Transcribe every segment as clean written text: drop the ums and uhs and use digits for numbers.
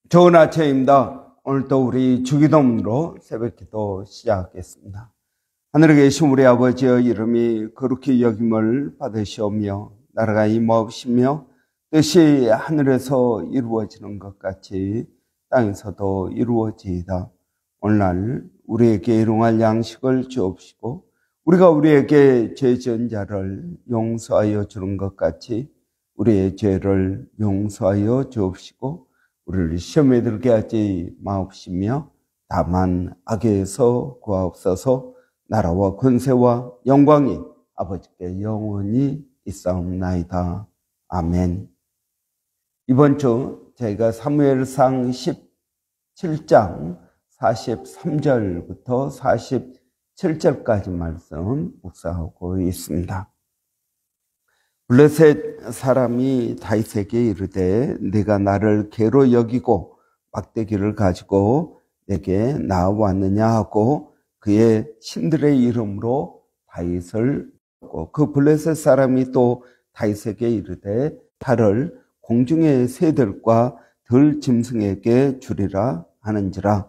좋은 아침입니다. 오늘도 우리 주기도문으로 새벽기도 시작하겠습니다. 하늘에 계신 우리 아버지의 이름이 거룩히 여김을 받으시오며 나라가 임하옵시며 뜻이 하늘에서 이루어지는 것 같이 땅에서도 이루어지이다. 오늘날 우리에게 일용할 양식을 주옵시고 우리가 우리에게 죄 지은 자를 용서하여 주는 것 같이 우리의 죄를 용서하여 주옵시고 우리를 시험에 들게 하지 마옵시며 다만 악에서 구하옵소서. 나라와 권세와 영광이 아버지께 영원히 있사옵나이다. 아멘. 이번 주 저희가 사무엘상 17장 43절부터 47절까지 말씀 묵상하고 있습니다. 블레셋 사람이 다윗에게 이르되 네가 나를 개로 여기고 막대기를 가지고 내게 나아왔느냐 하고 그의 신들의 이름으로 다윗을 부르고 그 블레셋 사람이 또 다윗에게 이르되 칼을 공중의 새들과 들 짐승에게 주리라 하는지라.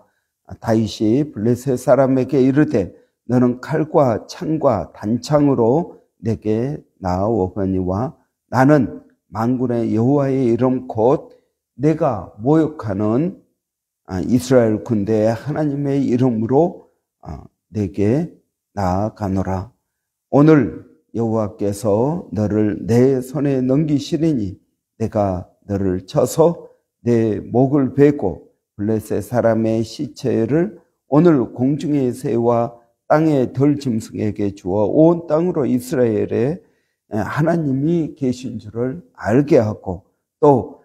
다윗이 블레셋 사람에게 이르되 너는 칼과 창과 단창으로 내게 나아오거니와 나는 만군의 여호와의 이름 곧 내가 모욕하는 이스라엘 군대의 하나님의 이름으로 내게 나아가노라. 오늘 여호와께서 너를 내 손에 넘기시리니 내가 너를 쳐서 내 목을 베고 블레셋 사람의 시체를 오늘 공중의 새와 땅의 들 짐승에게 주어 온 땅으로 이스라엘에 하나님이 계신 줄을 알게 하고 또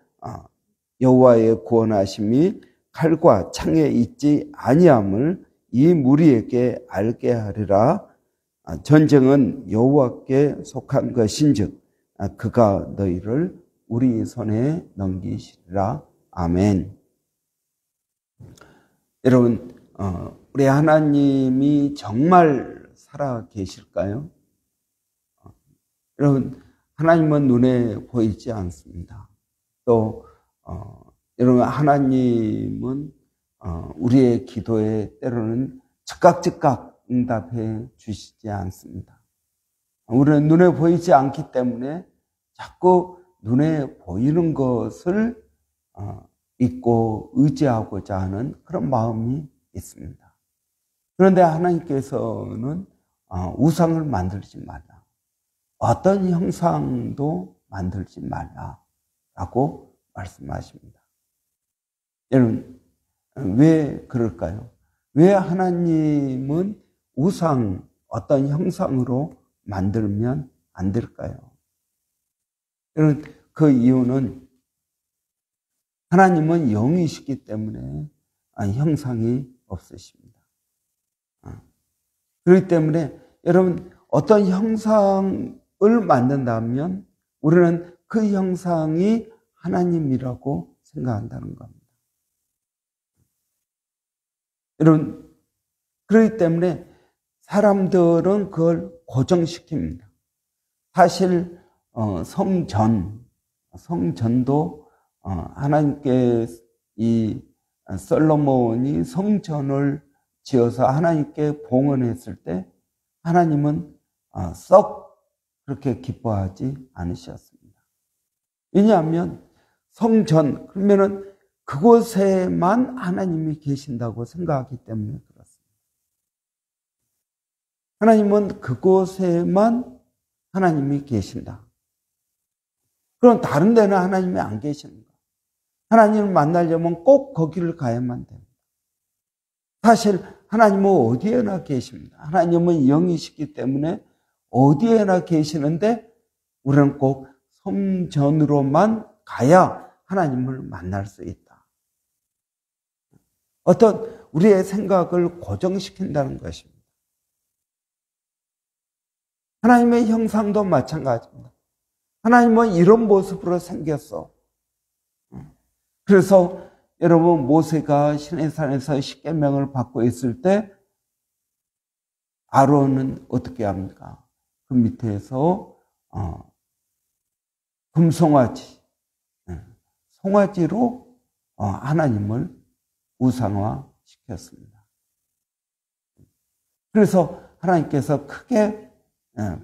여호와의 구원하심이 칼과 창에 있지 아니함을 이 무리에게 알게 하리라. 전쟁은 여호와께 속한 것인즉 그가 너희를 우리 손에 넘기시리라. 아멘. 여러분, 우리 하나님이 정말 살아 계실까요? 여러분, 하나님은 눈에 보이지 않습니다. 또 여러분, 하나님은 우리의 기도에 때로는 즉각 응답해 주시지 않습니다. 우리는 눈에 보이지 않기 때문에 자꾸 눈에 보이는 것을 믿고 의지하고자 하는 그런 마음이 있습니다. 그런데 하나님께서는 우상을 만들지 말라. 어떤 형상도 만들지 말라라고 말씀하십니다. 여러분, 왜 그럴까요? 왜 하나님은 우상, 어떤 형상으로 만들면 안 될까요? 여러분, 그 이유는 하나님은 영이시기 때문에 형상이 없으십니다. 그렇기 때문에 여러분, 어떤 형상을 만든다면 우리는 그 형상이 하나님이라고 생각한다는 겁니다. 여러분, 그렇기 때문에 사람들은 그걸 고정시킵니다. 사실 성전도 하나님께 이 솔로몬이 성전을 지어서 하나님께 봉헌했을 때 하나님은 썩 그렇게 기뻐하지 않으셨습니다. 왜냐하면 성전, 그러면은 그곳에만 하나님이 계신다고 생각하기 때문에 그렇습니다. 하나님은 그곳에만 하나님이 계신다. 그럼 다른 데는 하나님이 안 계시는가? 하나님을 만나려면 꼭 거기를 가야만 됩니다. 사실 하나님은 어디에나 계십니다. 하나님은 영이시기 때문에 어디에나 계시는데 우리는 꼭 성전으로만 가야 하나님을 만날 수 있다. 어떤 우리의 생각을 고정시킨다는 것입니다. 하나님의 형상도 마찬가지입니다. 하나님은 이런 모습으로 생겼어. 그래서 여러분, 모세가 시내산에서 십계명을 받고 있을 때 아론은 어떻게 합니까? 그 밑에서 금송아지, 송아지로 하나님을 우상화시켰습니다. 그래서 하나님께서 크게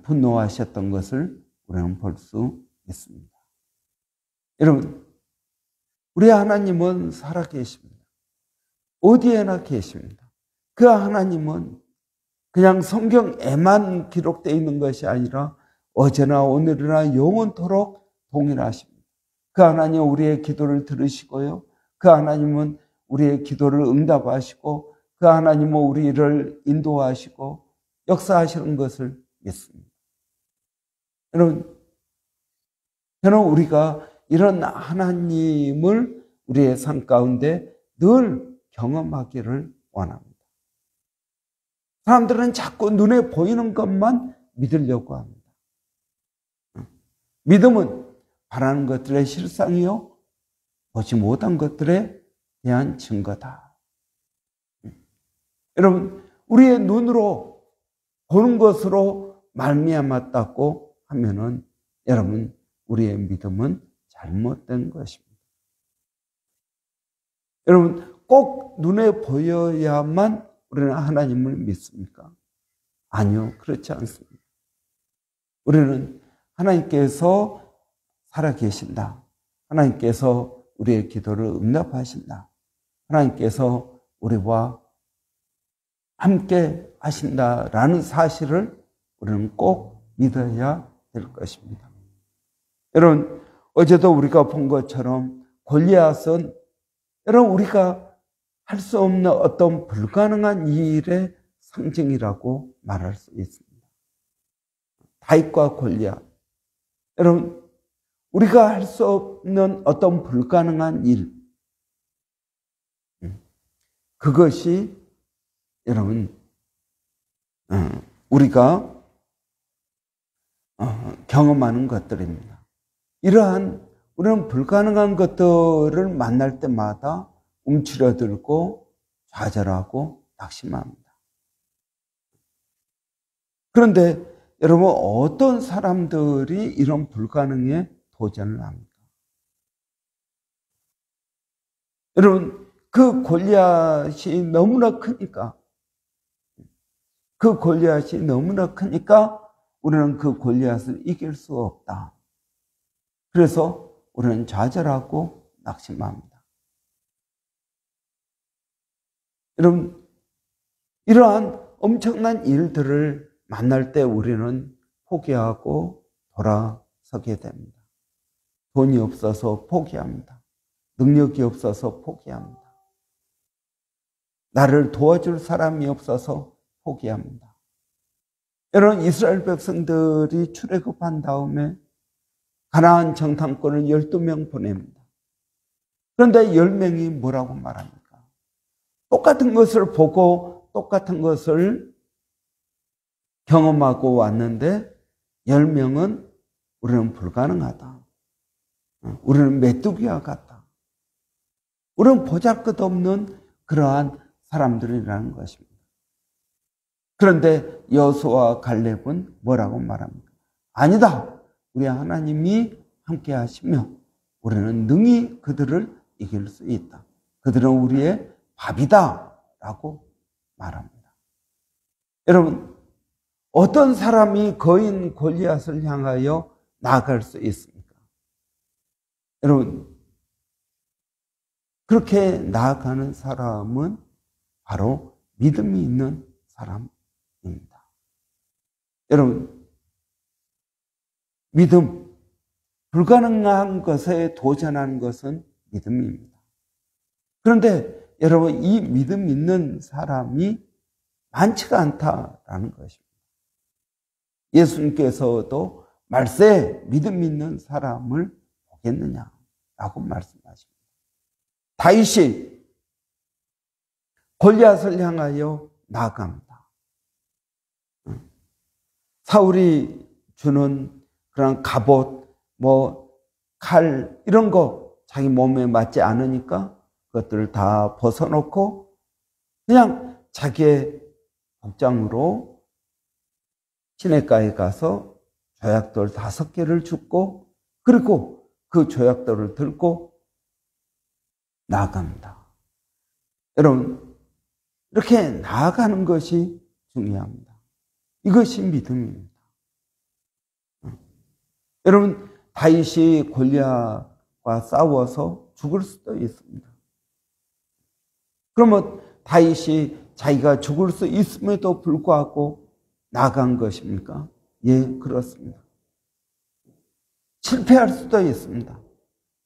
분노하셨던 것을 우리는 볼 수 있습니다. 여러분, 우리 하나님은 살아계십니다. 어디에나 계십니다. 그 하나님은 그냥 성경에만 기록되어 있는 것이 아니라 어제나 오늘이나 영원토록 동일하십니다. 그 하나님은 우리의 기도를 들으시고요. 그 하나님은 우리의 기도를 응답하시고 그 하나님은 우리를 인도하시고 역사하시는 것을 믿습니다. 여러분, 저는 우리가 이런 하나님을 우리의 삶 가운데 늘 경험하기를 원합니다. 사람들은 자꾸 눈에 보이는 것만 믿으려고 합니다. 믿음은 바라는 것들의 실상이요, 보지 못한 것들에 대한 증거다. 여러분, 우리의 눈으로 보는 것으로 말미암았다고 하면은 여러분, 우리의 믿음은 잘못된 것입니다. 여러분, 꼭 눈에 보여야만 우리는 하나님을 믿습니까? 아니요, 그렇지 않습니다. 우리는 하나님께서 살아계신다. 하나님께서 우리의 기도를 응답하신다. 하나님께서 우리와 함께 하신다라는 사실을 우리는 꼭 믿어야 될 것입니다. 여러분, 어제도 우리가 본 것처럼 골리앗은 여러분 우리가 할 수 없는 어떤 불가능한 일의 상징이라고 말할 수 있습니다. 다윗과 골리앗. 여러분, 우리가 할 수 없는 어떤 불가능한 일, 그것이 여러분 우리가 경험하는 것들입니다. 이러한 우리는 불가능한 것들을 만날 때마다 움츠러들고 좌절하고 낙심합니다. 그런데 여러분, 어떤 사람들이 이런 불가능에 도전을 합니까? 여러분, 그 골리앗이 너무나 크니까 우리는 그 골리앗을 이길 수 없다. 그래서 우리는 좌절하고 낙심합니다. 여러분, 이러한 엄청난 일들을 만날 때 우리는 포기하고 돌아서게 됩니다. 돈이 없어서 포기합니다. 능력이 없어서 포기합니다. 나를 도와줄 사람이 없어서 포기합니다. 여러분, 이스라엘 백성들이 출애굽한 다음에 가나안 정탐꾼을 12명 보냅니다. 그런데 10명이 뭐라고 말합니까? 똑같은 것을 보고 똑같은 것을 경험하고 왔는데 10명은 우리는 불가능하다. 우리는 메뚜기와 같다. 우리는 보잘것없는 그러한 사람들이라는 것입니다. 그런데 여호수아와 갈렙은 뭐라고 말합니까? 아니다. 우리 하나님이 함께 하시면 우리는 능히 그들을 이길 수 있다. 그들은 우리의 밥이다 라고 말합니다. 여러분, 어떤 사람이 거인 골리앗을 향하여 나아갈 수 있습니까? 여러분, 그렇게 나아가는 사람은 바로 믿음이 있는 사람입니다. 여러분, 믿음, 불가능한 것에 도전하는 것은 믿음입니다. 그런데 여러분, 이 믿음 있는 사람이 많지가 않다라는 것입니다. 예수님께서도 말세 믿음 있는 사람을 보겠느냐라고 말씀하십니다. 다윗이 골리앗을 향하여 나아갑니다. 사울이 주는 그런 갑옷, 칼 이런 거 자기 몸에 맞지 않으니까 그것들을 다 벗어놓고 그냥 자기의 복장으로 시냇가에 가서 조약돌 5개를 줍고 그리고 그 조약돌을 들고 나아갑니다. 여러분, 이렇게 나아가는 것이 중요합니다. 이것이 믿음입니다. 여러분, 다윗이 골리앗과 싸워서 죽을 수도 있습니다. 그러면 다윗이 자기가 죽을 수 있음에도 불구하고 나아간 것입니까? 예, 그렇습니다. 실패할 수도 있습니다.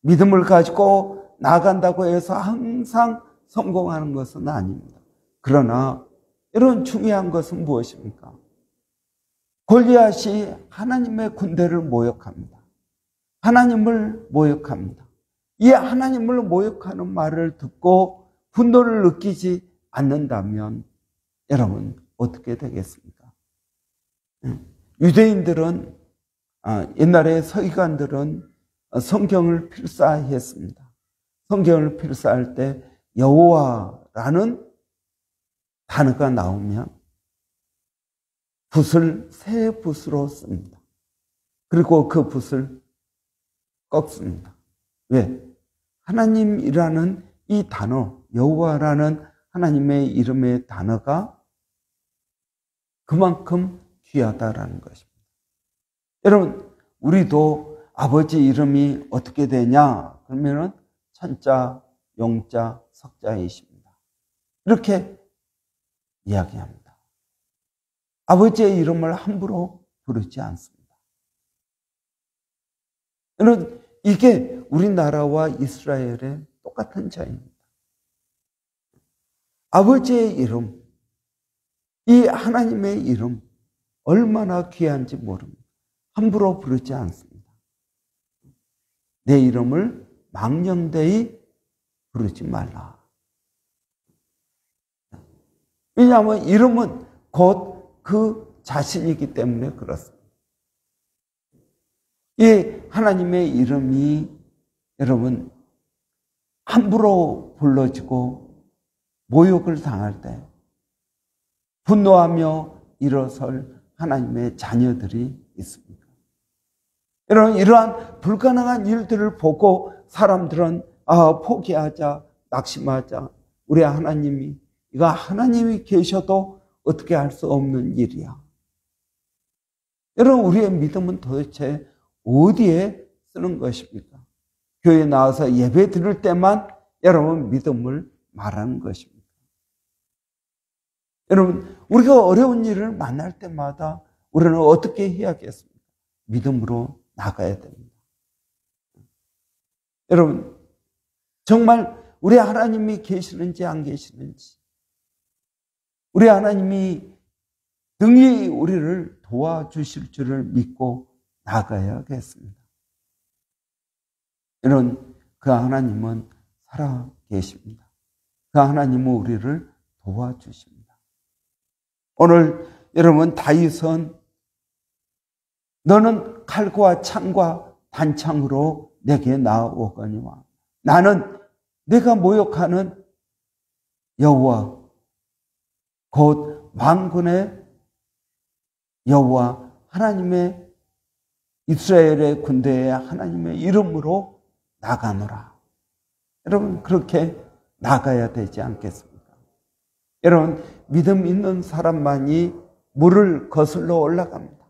믿음을 가지고 나아간다고 해서 항상 성공하는 것은 아닙니다. 그러나 이런 중요한 것은 무엇입니까? 골리앗이 하나님의 군대를 모욕합니다. 하나님을 모욕합니다. 이 하나님을 모욕하는 말을 듣고 분노를 느끼지 않는다면 여러분 어떻게 되겠습니까? 유대인들은 옛날에 서기관들은 성경을 필사했습니다. 성경을 필사할 때 여호와라는 단어가 나오면 붓을 새 붓으로 씁니다. 그리고 그 붓을 꺾습니다. 왜? 하나님이라는 이 단어, 여호와라는 하나님의 이름의 단어가 그만큼 귀하다라는 것입니다. 여러분, 우리도 아버지 이름이 어떻게 되냐? 그러면은 천자, 용자, 석자이십니다. 이렇게 이야기합니다. 아버지의 이름을 함부로 부르지 않습니다. 여러분, 이게 우리나라와 이스라엘의 똑같은 차이입니다. 아버지의 이름, 이 하나님의 이름 얼마나 귀한지 모릅니다. 함부로 부르지 않습니다. 내 이름을 망령되이 부르지 말라. 왜냐하면 이름은 곧 그 자신이기 때문에 그렇습니다. 이 하나님의 이름이 여러분 함부로 불러지고 모욕을 당할 때 분노하며 일어설 하나님의 자녀들이 있습니다. 여러분, 이러한 불가능한 일들을 보고 사람들은 포기하자, 낙심하자. 우리 하나님이, 이거 하나님이 계셔도 어떻게 할 수 없는 일이야. 여러분, 우리의 믿음은 도대체 어디에 쓰는 것입니까? 교회에 나와서 예배 드릴 때만 여러분 믿음을 말하는 것입니다. 여러분, 우리가 어려운 일을 만날 때마다 우리는 어떻게 해야겠습니까? 믿음으로 나가야 됩니다. 여러분, 정말 우리 하나님이 계시는지 안 계시는지, 우리 하나님이 능히 우리를 도와주실 줄을 믿고 나가야겠습니다. 여러분, 그 하나님은 살아 계십니다. 그 하나님은 우리를 도와주십니다. 오늘 여러분, 다윗은 너는 칼과 창과 단창으로 내게 나아오거니와 나는 내가 모욕하는 여호와 곧 만군의 여호와 하나님의 이스라엘의 군대의 하나님의 이름으로 나가노라. 여러분, 그렇게 나가야 되지 않겠습니까? 여러분, 믿음 있는 사람만이 물을 거슬러 올라갑니다.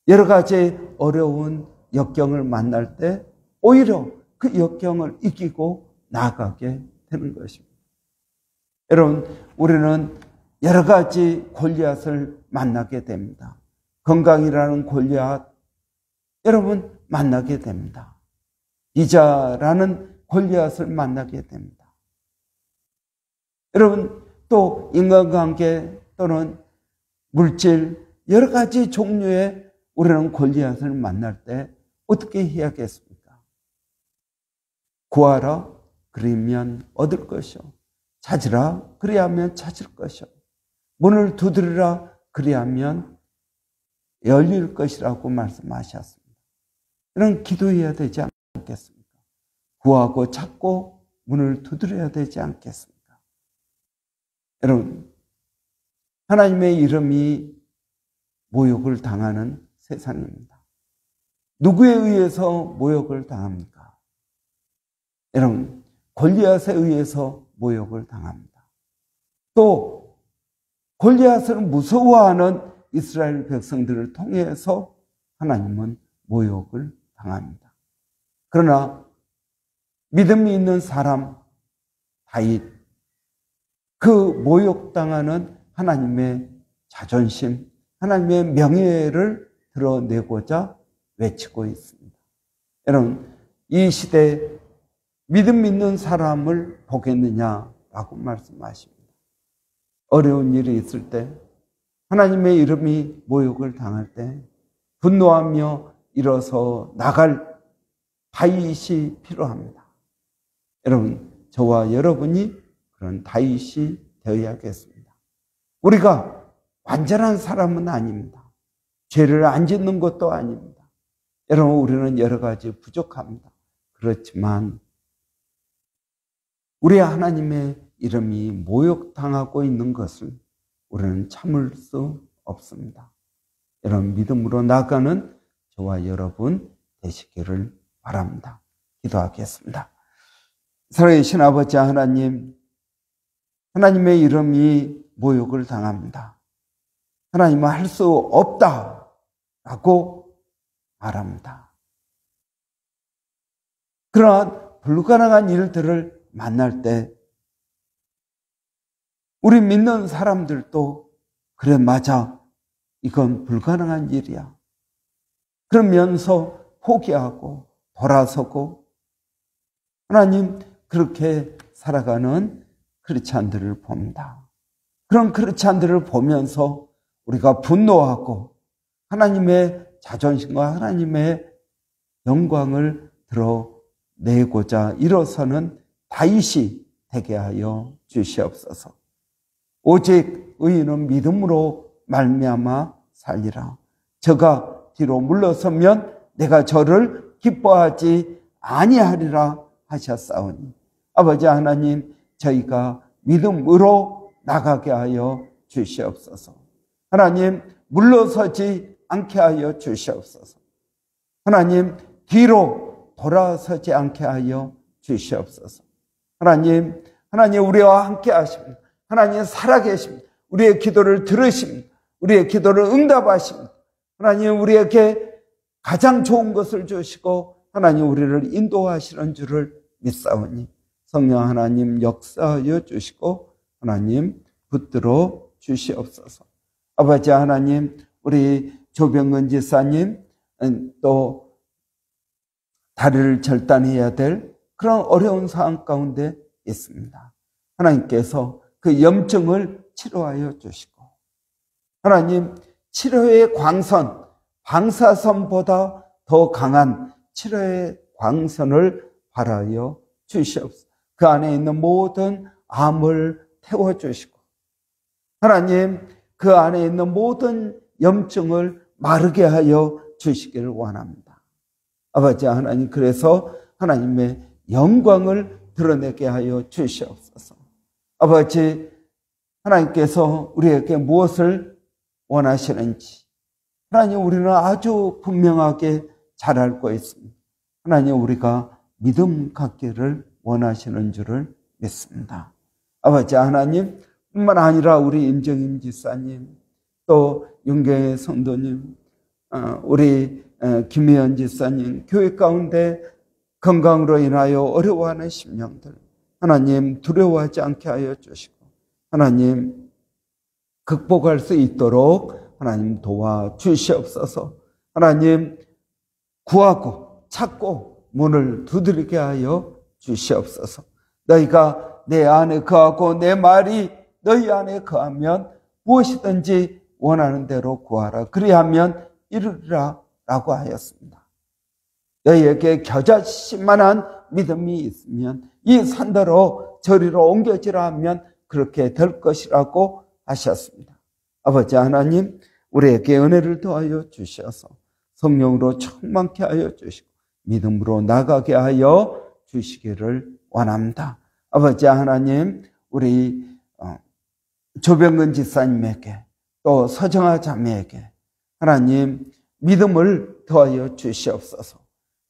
여러 가지 어려운 역경을 만날 때 오히려 그 역경을 이기고 나아가게 되는 것입니다. 여러분, 우리는 여러 가지 골리앗을 만나게 됩니다. 건강이라는 골리앗, 여러분 만나게 됩니다. 비자라는 골리앗을 만나게 됩니다. 여러분, 또 인간관계 또는 물질, 여러 가지 종류의 우리는 골리앗을 만날 때 어떻게 해야겠습니까? 구하라, 그리면 얻을 것이요. 찾으라, 그리하면 찾을 것이요. 문을 두드리라, 그리하면 열릴 것이라고 말씀하셨습니다. 이런 기도해야 되지 않겠습니까? 구하고 찾고 문을 두드려야 되지 않겠습니까? 여러분, 하나님의 이름이 모욕을 당하는 세상입니다. 누구에 의해서 모욕을 당합니까? 여러분, 골리앗에 의해서 모욕을 당합니다. 또 골리앗을 무서워하는 이스라엘 백성들을 통해서 하나님은 모욕을 당합니다. 그러나 믿음이 있는 사람 다윗, 그 모욕당하는 하나님의 자존심, 하나님의 명예를 드러내고자 외치고 있습니다. 여러분, 이 시대에 믿음 있는 사람을 보겠느냐라고 말씀하십니다. 어려운 일이 있을 때, 하나님의 이름이 모욕을 당할 때 분노하며 일어서 나갈 다윗이 필요합니다. 여러분, 저와 여러분이 그런 다윗이 되어야겠습니다. 우리가 완전한 사람은 아닙니다. 죄를 안 짓는 것도 아닙니다. 여러분, 우리는 여러 가지 부족합니다. 그렇지만 우리 하나님의 이름이 모욕당하고 있는 것을 우리는 참을 수 없습니다. 여러분, 믿음으로 나아가는 저와 여러분 되시기를 바랍니다. 기도하겠습니다. 살아계신 아버지 하나님, 하나님의 이름이 모욕을 당합니다. 하나님은 할 수 없다라고 말합니다. 그러한 불가능한 일들을 만날 때 우리 믿는 사람들도 그래, 맞아, 이건 불가능한 일이야, 그러면서 포기하고 돌아서고 하나님, 그렇게 살아가는 크리스찬들을 봅니다. 그런 크리스찬들을 보면서 우리가 분노하고 하나님의 자존심과 하나님의 영광을 드러내고자 일어서는 다윗이 되게 하여 주시옵소서. 오직 의인은 믿음으로 말미암아 살리라. 저가 뒤로 물러서면 내가 저를 기뻐하지 아니하리라 하셨사오니, 아버지 하나님, 저희가 믿음으로 나가게 하여 주시옵소서. 하나님, 물러서지 않게 하여 주시옵소서. 하나님, 뒤로 돌아서지 않게 하여 주시옵소서. 하나님, 우리와 함께 하십니다. 하나님 살아계십니다. 우리의 기도를 들으십니다. 우리의 기도를 응답하십니다. 하나님, 우리에게 가장 좋은 것을 주시고 하나님, 우리를 인도하시는 줄을 믿사오니 성령 하나님 역사하여 주시고 하나님 붙들어 주시옵소서. 아버지 하나님, 우리 조병근 지사님 또 다리를 절단해야 될 그런 어려운 상황 가운데 있습니다. 하나님께서 그 염증을 치료하여 주시고 하나님, 치료의 광선, 방사선보다 더 강한 치료의 광선을 발하여 주시옵소서. 그 안에 있는 모든 암을 태워주시고 하나님, 그 안에 있는 모든 염증을 마르게 하여 주시기를 원합니다. 아버지 하나님, 그래서 하나님의 영광을 드러내게 하여 주시옵소서. 아버지 하나님께서 우리에게 무엇을 원하시는지 하나님, 우리는 아주 분명하게 잘 알고 있습니다. 하나님, 우리가 믿음 갖기를 원하시는 줄을 믿습니다. 아버지 하나님, 뿐만 아니라 우리 임정임 지사님, 또 윤경의 성도님, 우리 김혜연 지사님, 교회 가운데 건강으로 인하여 어려워하는 심령들 하나님 두려워하지 않게 하여 주시고 하나님 극복할 수 있도록 하나님 도와주시옵소서. 하나님 구하고 찾고 문을 두드리게 하여 주시옵소서. 너희가 내 안에 거하고 내 말이 너희 안에 거하면 무엇이든지 원하는 대로 구하라. 그리하면 이루리라 라고 하였습니다. 너희에게 겨자씨만한 믿음이 있으면 이 산더러 저리로 옮겨지라 하면 그렇게 될 것이라고 하셨습니다. 아버지 하나님, 우리에게 은혜를 더하여 주셔서 성령으로 충만케 하여 주시고 믿음으로 나가게 하여 주시기를 원합니다. 아버지 하나님, 우리 조병근 지사님에게 또 서정아 자매에게 하나님 믿음을 더하여 주시옵소서.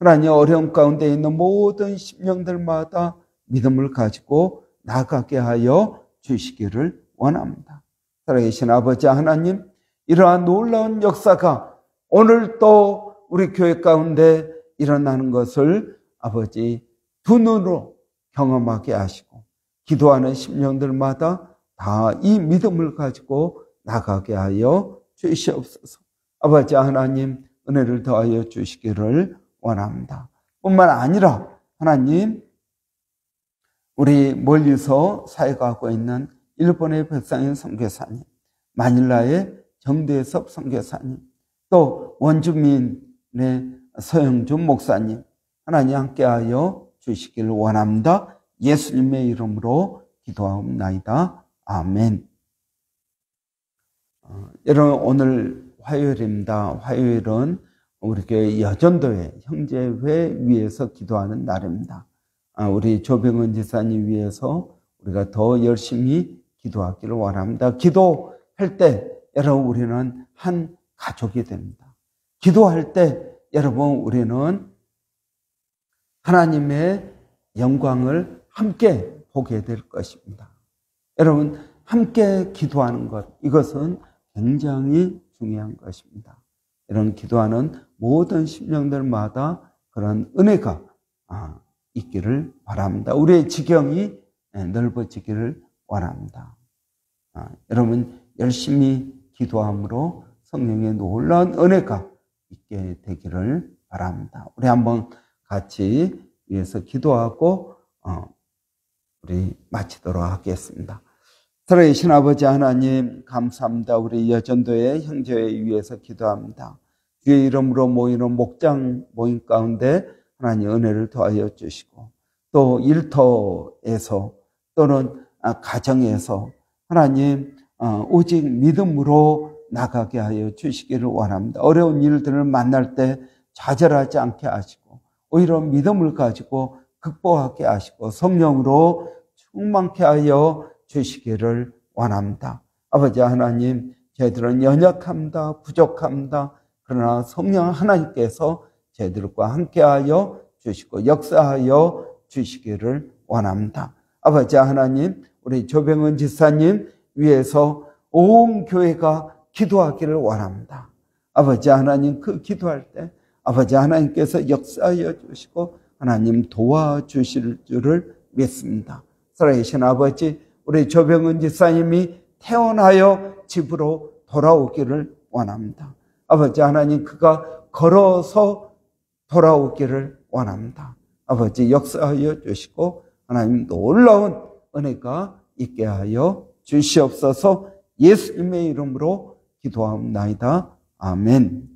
하나님 어려움 가운데 있는 모든 심령들마다 믿음을 가지고 나가게 하여 주시기를 원합니다. 살아계신 아버지 하나님, 이러한 놀라운 역사가 오늘 또 우리 교회 가운데 일어나는 것을 아버지 두 눈으로 경험하게 하시고 기도하는 심령들마다 다 이 믿음을 가지고 나가게 하여 주시옵소서. 아버지 하나님, 은혜를 더하여 주시기를 원합니다. 뿐만 아니라 하나님, 우리 멀리서 사역하고 있는 일본의 백상현 선교사님, 마닐라의 정대섭 선교사님, 또 원주민의 서영준 목사님, 하나님 함께하여 주시기를 원합니다. 예수님의 이름으로 기도하옵나이다. 아멘. 여러분, 오늘 화요일입니다. 화요일은 우리 교회 여전도회 형제회 위해서 기도하는 날입니다. 우리 조병은 지사님 위해서 우리가 더 열심히 기도하기를 원합니다. 기도할 때 여러분, 우리는 한 가족이 됩니다. 기도할 때 여러분, 우리는 하나님의 영광을 함께 보게 될 것입니다. 여러분, 함께 기도하는 것, 이것은 굉장히 중요한 것입니다. 이런 기도하는 모든 심령들마다 그런 은혜가 있기를 바랍니다. 우리의 지경이 넓어지기를 원합니다. 여러분, 열심히 기도함으로 성령의 놀라운 은혜가 있게 되기를 바랍니다. 우리 한번 같이 위해서 기도하고 우리 마치도록 하겠습니다. 살아계신 아버지 하나님, 감사합니다. 우리 여전도의 형제회 위해서 기도합니다. 주의 이름으로 모이는 목장 모임 가운데 하나님 은혜를 더하여 주시고, 또 일터에서 또는 가정에서 하나님 오직 믿음으로 나가게 하여 주시기를 원합니다. 어려운 일들을 만날 때 좌절하지 않게 하시고 오히려 믿음을 가지고 극복하게 하시고 성령으로 충만케 하여 주시기를 원합니다. 아버지 하나님, 저희들은 연약합니다. 부족합니다. 그러나 성령 하나님께서 저희들과 함께하여 주시고 역사하여 주시기를 원합니다. 아버지 하나님, 우리 조병은 지사님 위해서 온 교회가 기도하기를 원합니다. 아버지 하나님, 그 기도할 때 아버지 하나님께서 역사하여 주시고 하나님 도와주실 줄을 믿습니다. 살아계신 아버지, 우리 조병은 지사님이 태어나여 집으로 돌아오기를 원합니다. 아버지 하나님, 그가 걸어서 돌아오기를 원합니다. 아버지 역사하여 주시고 하나님 놀라운 은혜가 있게 하여 주시옵소서. 예수님의 이름으로 기도하옵나이다. 아멘.